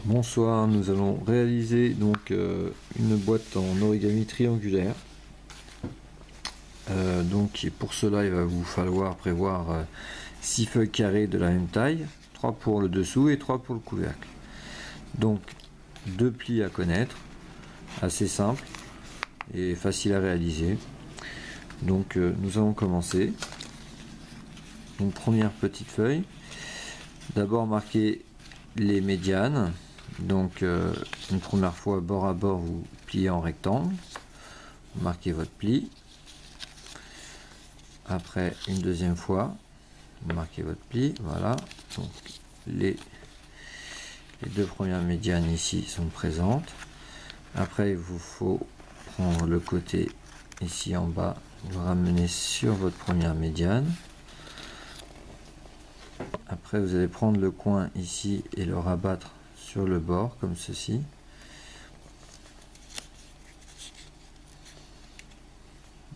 Bonsoir, nous allons réaliser donc une boîte en origami triangulaire. Donc pour cela il va vous falloir prévoir 6 feuilles carrées de la même taille, 3 pour le dessous et 3 pour le couvercle. Donc 2 plis à connaître, assez simple et facile à réaliser. Donc nous allons commencer. Donc première petite feuille, d'abord marquer les médianes. Donc une première fois bord à bord vous pliez en rectangle, vous marquez votre pli. Après une deuxième fois vous marquez votre pli, voilà. Donc les deux premières médianes ici sont présentes. Après il vous faut prendre le côté ici en bas, vous ramener sur votre première médiane. Après vous allez prendre le coin ici et le rabattre sur le bord comme ceci.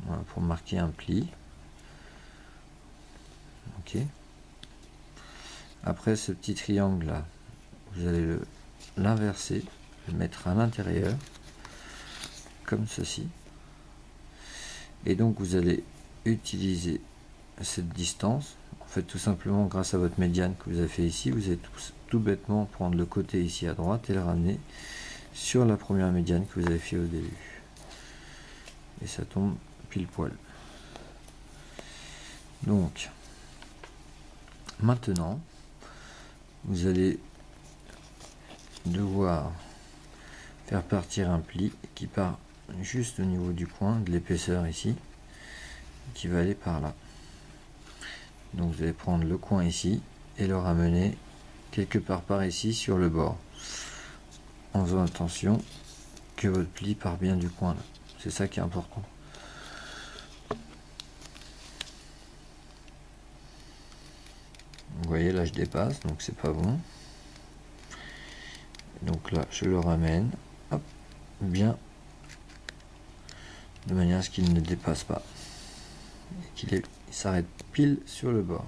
Voilà, pour marquer un pli. Ok. Après ce petit triangle là, vous allez l'inverser, le mettre à l'intérieur comme ceci. Et donc vous allez utiliser cette distance. En fait, tout simplement grâce à votre médiane que vous avez fait ici, vous allez tout bêtement prendre le côté ici à droite et le ramener sur la première médiane que vous avez fait au début. Et ça tombe pile poil. Donc maintenant vous allez devoir faire partir un pli qui part juste au niveau du coin de l'épaisseur ici, qui va aller par là. Donc vous allez prendre le coin ici et le ramener quelque part par ici sur le bord, en faisant attention que votre pli part bien du coin là. C'est ça qui est important. Vous voyez là je dépasse, donc c'est pas bon. Donc là je le ramène, hop, bien, de manière à ce qu'il ne dépasse pas, et qu'il s'arrête pile sur le bord.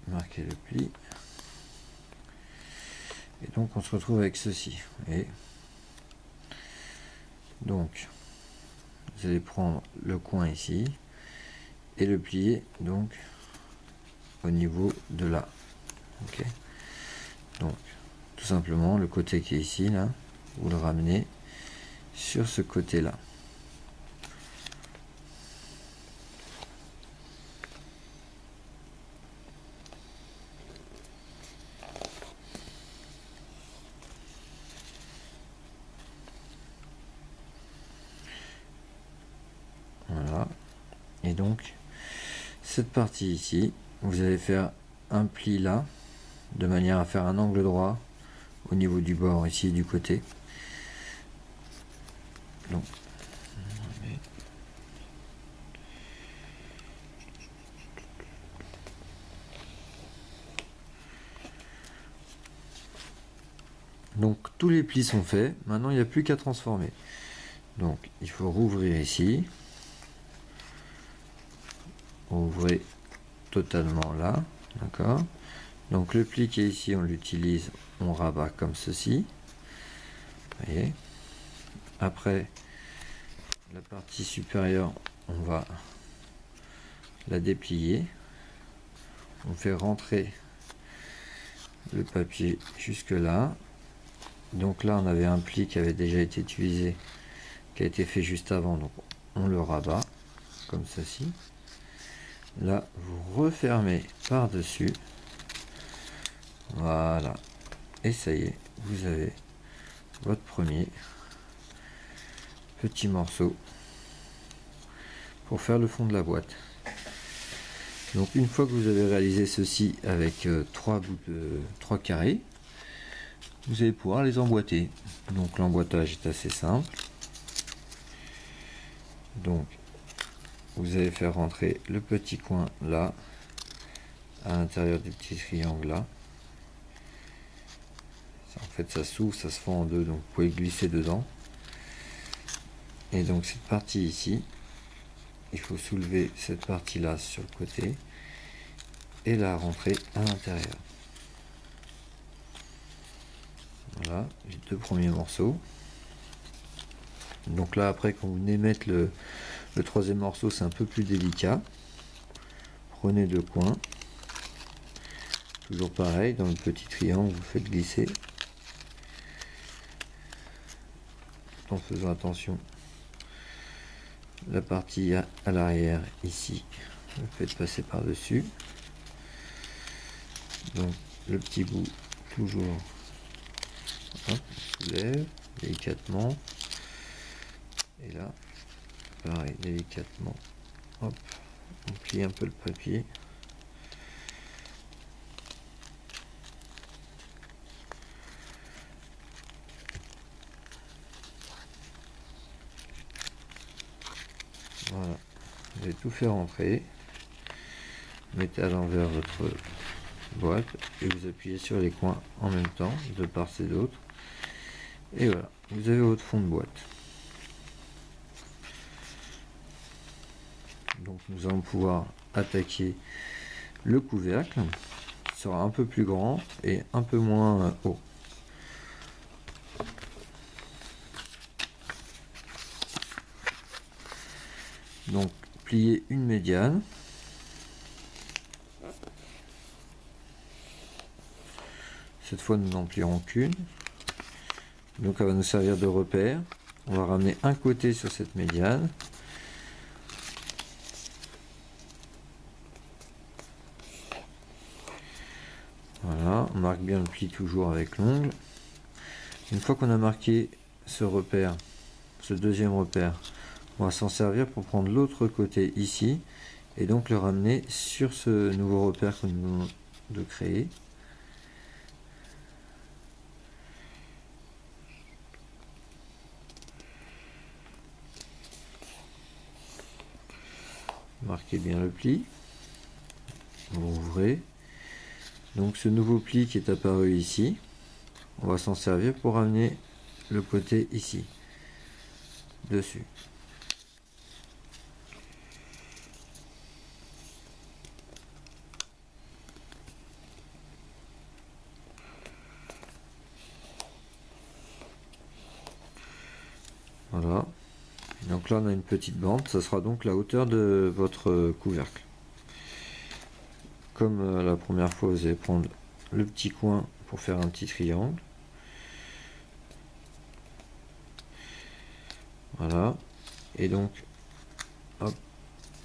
Marquez le pli. Et donc on se retrouve avec ceci. Et donc vous allez prendre le coin ici et le plier donc au niveau de là. Ok. Donc tout simplement le côté qui est ici là, vous le ramenez sur ce côté là. Voilà. Et donc cette partie ici, vous allez faire un pli là, de manière à faire un angle droit au niveau du bord ici du côté. Donc tous les plis sont faits, maintenant il n'y a plus qu'à transformer. Donc il faut rouvrir ici, ouvrez totalement là, d'accord. Donc le pli qui est ici, on l'utilise, on rabat comme ceci. Vous voyez. Après, la partie supérieure, on va la déplier. On fait rentrer le papier jusque là. Donc là, on avait un pli qui avait déjà été utilisé, qui a été fait juste avant. Donc on le rabat comme ceci. Là, vous refermez par-dessus. Voilà. Et ça y est, vous avez votre premier petit morceau pour faire le fond de la boîte. Donc une fois que vous avez réalisé ceci avec 3 carrés, vous allez pouvoir les emboîter. Donc l'emboîtage est assez simple. Donc vous allez faire rentrer le petit coin là, à l'intérieur du petit triangle là. En fait ça s'ouvre, ça se fend en deux, donc vous pouvez glisser dedans. Et donc cette partie ici, il faut soulever cette partie là sur le côté et la rentrer à l'intérieur. Voilà les deux premiers morceaux. Donc là après, quand vous venez mettre le troisième morceau, c'est un peu plus délicat. Prenez deux coins, toujours pareil, dans le petit triangle vous faites glisser, en faisant attention la partie à l'arrière ici, vous faites passer par dessus. Donc le petit bout toujours, hop, on soulève délicatement, et là pareil, délicatement, hop, on plie un peu le papier. Voilà, vous avez tout fait rentrer, mettez à l'envers votre boîte et vous appuyez sur les coins en même temps, de part et d'autre, et voilà, vous avez votre fond de boîte. Donc nous allons pouvoir attaquer le couvercle, qui sera un peu plus grand et un peu moins haut. Donc plier une médiane, cette fois nous n'en plierons qu'une, donc elle va nous servir de repère. On va ramener un côté sur cette médiane, voilà, on marque bien le pli toujours avec l'ongle. Une fois qu'on a marqué ce repère, ce deuxième repère, on va s'en servir pour prendre l'autre côté ici et donc le ramener sur ce nouveau repère que nous venons de créer. Marquez bien le pli, vous ouvrez, donc ce nouveau pli qui est apparu ici, on va s'en servir pour ramener le côté ici, dessus. Voilà, donc là on a une petite bande, ça sera donc la hauteur de votre couvercle. Comme la première fois, vous allez prendre le petit coin pour faire un petit triangle. Voilà, et donc hop,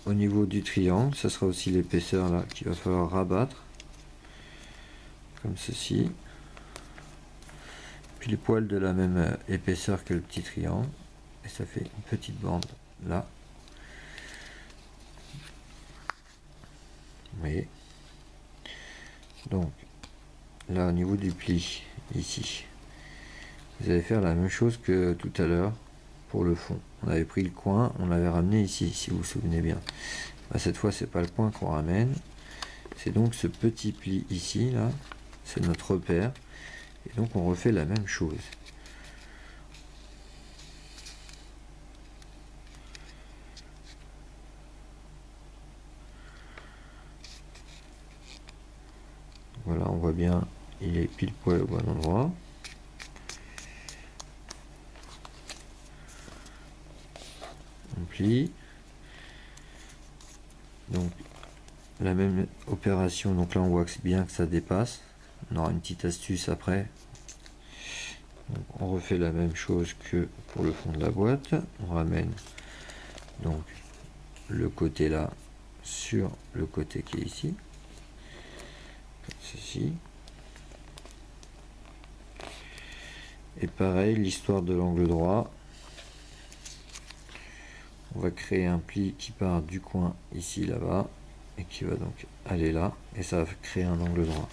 au niveau du triangle, ça sera aussi l'épaisseur là qu'il va falloir rabattre, comme ceci. Puis les poils de la même épaisseur que le petit triangle, et ça fait une petite bande là. Vous voyez. Donc là au niveau du pli ici, vous allez faire la même chose que tout à l'heure pour le fond. On avait pris le coin, on l'avait ramené ici, si vous vous souvenez bien. Bah, cette fois c'est pas le coin qu'on ramène, c'est donc ce petit pli ici là, c'est notre repère, et donc on refait la même chose. Voilà, on voit bien, il est pile poil au bon endroit. On plie. Donc la même opération, donc là on voit que c'est bien que ça dépasse. On aura une petite astuce après. Donc, on refait la même chose que pour le fond de la boîte. On ramène donc le côté là sur le côté qui est ici, comme ceci. Et pareil, l'histoire de l'angle droit, on va créer un pli qui part du coin ici là-bas et qui va donc aller là, et ça va créer un angle droit.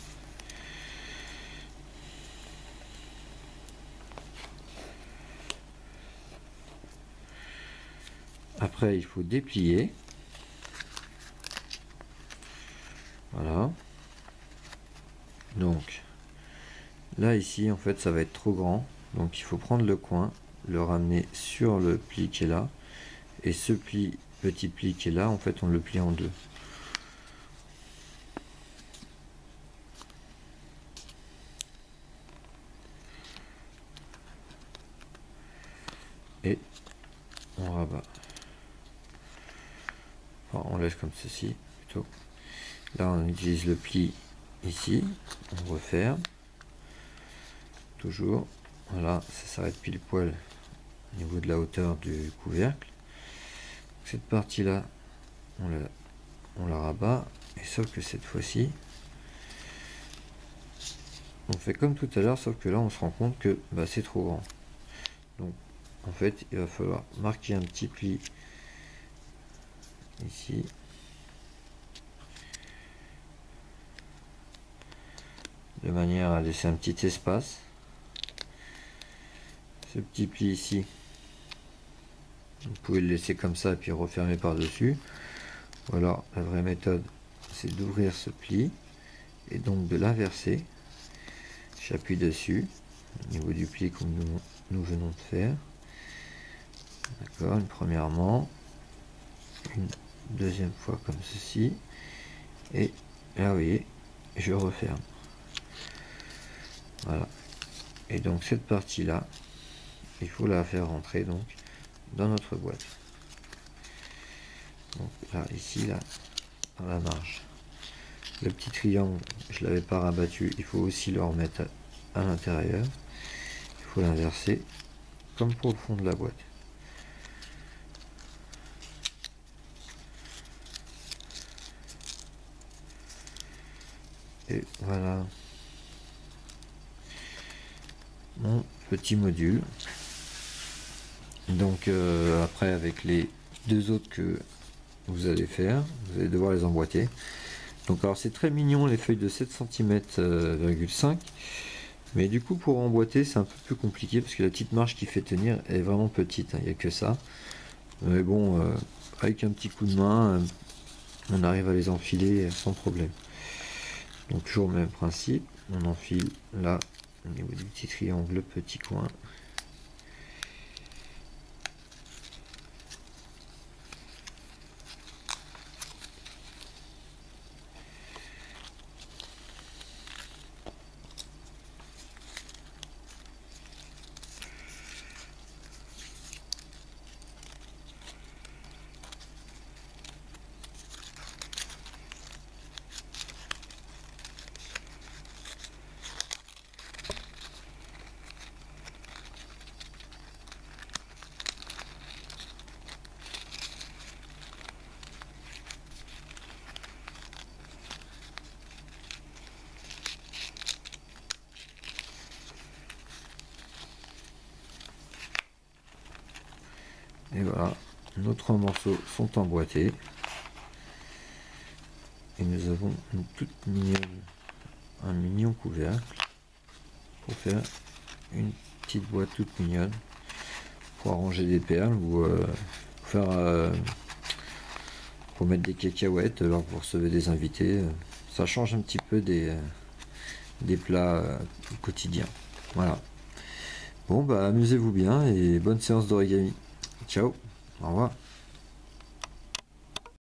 Après il faut déplier, voilà. Donc là ici en fait ça va être trop grand, donc il faut prendre le coin, le ramener sur le pli qui est là, et ce pli, petit pli qui est là, en fait on le plie en deux. on rabat. Enfin, on laisse comme ceci plutôt. Là on utilise le pli ici, on referme. Toujours, voilà, ça s'arrête pile poil au niveau de la hauteur du couvercle. Cette partie là, on la rabat, et sauf que cette fois-ci, on fait comme tout à l'heure, sauf que là on se rend compte que bah, c'est trop grand. Donc en fait il va falloir marquer un petit pli ici, de manière à laisser un petit espace. Ce petit pli ici, vous pouvez le laisser comme ça et puis refermer par dessus, ou alors la vraie méthode c'est d'ouvrir ce pli et donc de l'inverser. J'appuie dessus au niveau du pli comme nous venons de faire. D'accord, une premièrement, une deuxième fois comme ceci, et là vous voyez, je referme. Voilà. Et donc cette partie là, il faut la faire rentrer donc dans notre boîte. Donc là, ici, là, dans la marge. Le petit triangle, je l'avais pas rabattu, il faut aussi le remettre à l'intérieur. Il faut l'inverser comme pour le fond de la boîte. Et voilà mon petit module. Donc après avec les deux autres que vous allez faire, vous allez devoir les emboîter. Donc alors c'est très mignon les feuilles de 7 cm,5, mais du coup pour emboîter c'est un peu plus compliqué parce que la petite marge qui fait tenir est vraiment petite, hein, il n'y a que ça. Mais bon, avec un petit coup de main, on arrive à les enfiler sans problème. Donc toujours le même principe, on enfile là au niveau du petit triangle le petit coin. Et voilà, nos 3 morceaux sont emboîtés. Et nous avons une toute mignonne, un mignon couvercle pour faire une petite boîte toute mignonne pour arranger des perles ou faire pour mettre des cacahuètes alors que vous recevez des invités. Ça change un petit peu des plats quotidiens. Voilà. Bon bah amusez-vous bien et bonne séance d'origami. Ciao, au revoir.